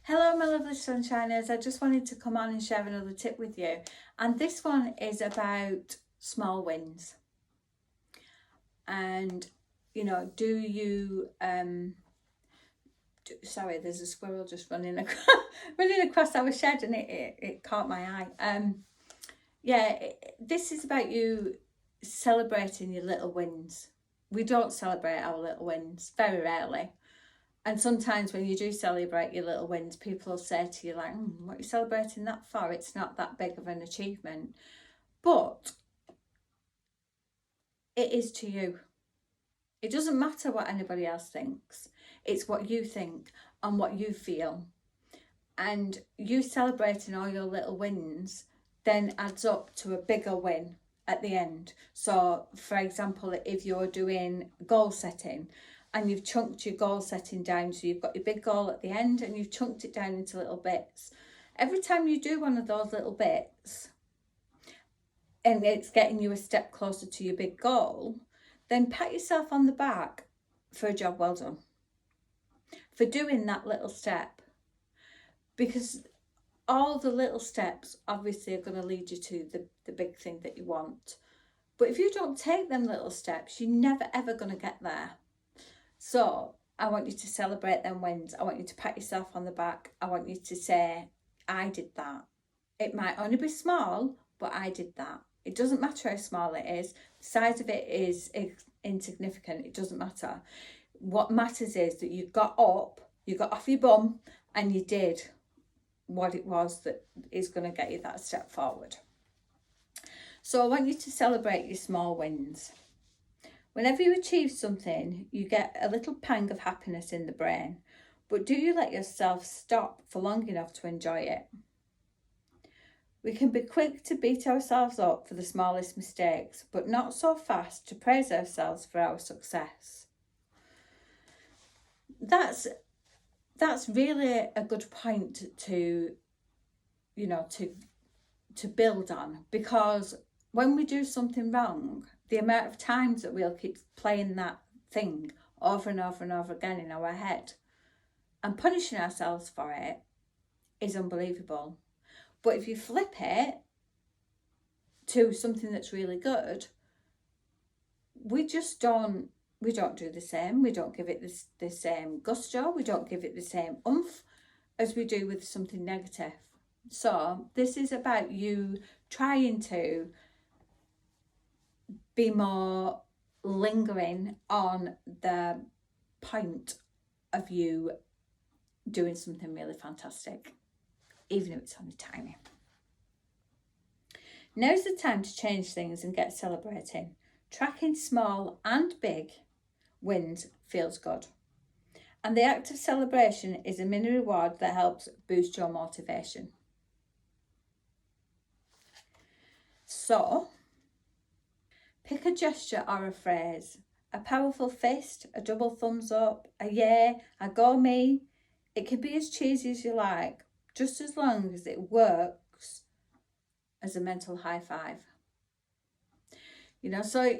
Hello my lovely sunshiners, I just wanted to come on and share another tip with you, and this one is about small wins. And do you sorry, there's a squirrel just running across our shed, and it caught my eye. This is about you celebrating your little wins. We don't celebrate our little wins, very rarely. And sometimes when you do celebrate your little wins, people will say to you like, what are you celebrating that for? It's not that big of an achievement. But it is to you. It doesn't matter what anybody else thinks. It's what you think and what you feel. And you celebrating all your little wins then adds up to a bigger win at the end. So, for example, if you're doing goal setting, and you've chunked your goal setting down, so you've got your big goal at the end and you've chunked it down into little bits. Every time you do one of those little bits and it's getting you a step closer to your big goal, then pat yourself on the back for a job well done, for doing that little step. Because all the little steps obviously are going to lead you to the big thing that you want. But if you don't take them little steps, you're never ever going to get there. So I want you to celebrate them wins. I want you to pat yourself on the back. I want you to say, I did that. It might only be small, but I did that. It doesn't matter how small it is. The size of it is insignificant. It doesn't matter. What matters is that you got up, you got off your bum, and you did what it was that is going to get you that step forward. So I want you to celebrate your small wins. Whenever you achieve something, you get a little pang of happiness in the brain. But do you let yourself stop for long enough to enjoy it? We can be quick to beat ourselves up for the smallest mistakes, but not so fast to praise ourselves for our success. That's really a good point to build on, because when we do something wrong, the amount of times that we'll keep playing that thing over and over and over again in our head and punishing ourselves for it is unbelievable. But if you flip it to something that's really good, we don't do the same. We don't give it the same gusto. We don't give it the same oomph as we do with something negative. So this is about you trying to be more lingering on the point of you doing something really fantastic, even if it's only tiny. Now's the time to change things and get celebrating. Tracking small and big wins feels good. And the act of celebration is a mini reward that helps boost your motivation. So, pick a gesture or a phrase, a powerful fist, a double thumbs up, a yeah, a go me. It can be as cheesy as you like, just as long as it works as a mental high five. So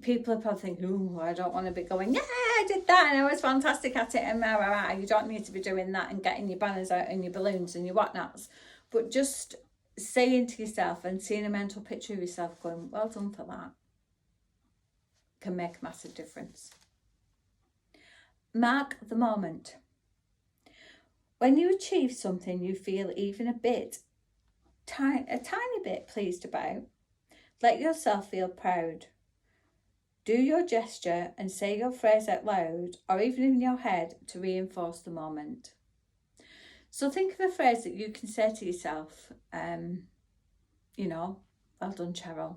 people are probably thinking, oh, I don't want to be going, yeah, I did that and I was fantastic at it, and you don't need to be doing that and getting your banners out and your balloons and your whatnots. But just saying to yourself and seeing a mental picture of yourself going, well done for that, can make a massive difference. Mark the moment. When you achieve something you feel even a tiny bit pleased about, let yourself feel proud. Do your gesture and say your phrase out loud or even in your head to reinforce the moment. So think of a phrase that you can say to yourself, well done, Cheryl.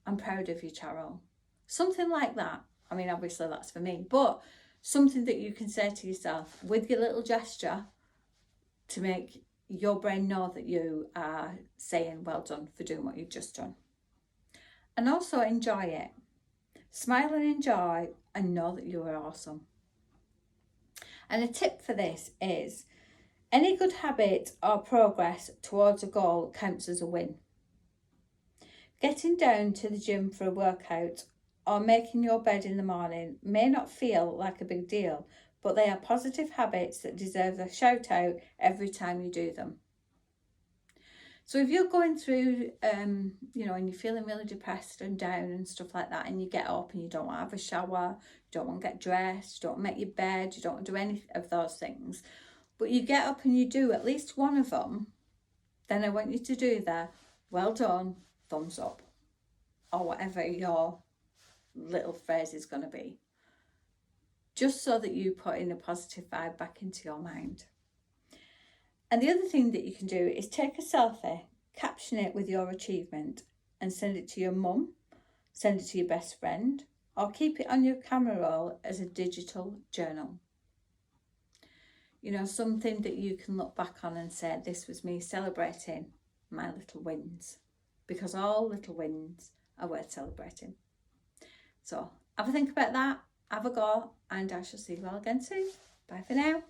I'm proud of you, Cheryl. Something like that. I mean, obviously that's for me, but something that you can say to yourself with your little gesture to make your brain know that you are saying well done for doing what you've just done. And also enjoy it. Smile and enjoy and know that you are awesome. And a tip for this is, any good habit or progress towards a goal counts as a win. Getting down to the gym for a workout or making your bed in the morning may not feel like a big deal, but they are positive habits that deserve a shout out every time you do them. So if you're going through, and you're feeling really depressed and down and stuff like that, and you get up and you don't want to have a shower, you don't want to get dressed, you don't want to make your bed, you don't want to do any of those things, but you get up and you do at least one of them, then I want you to do that. Well done, thumbs up, or whatever your little phrase is going to be. Just so that you put in a positive vibe back into your mind. And the other thing that you can do is take a selfie, caption it with your achievement, and send it to your mum, send it to your best friend, or keep it on your camera roll as a digital journal. Something that you can look back on and say, this was me celebrating my little wins, because all little wins are worth celebrating. So have a think about that, have a go, and I shall see you all again soon. Bye for now.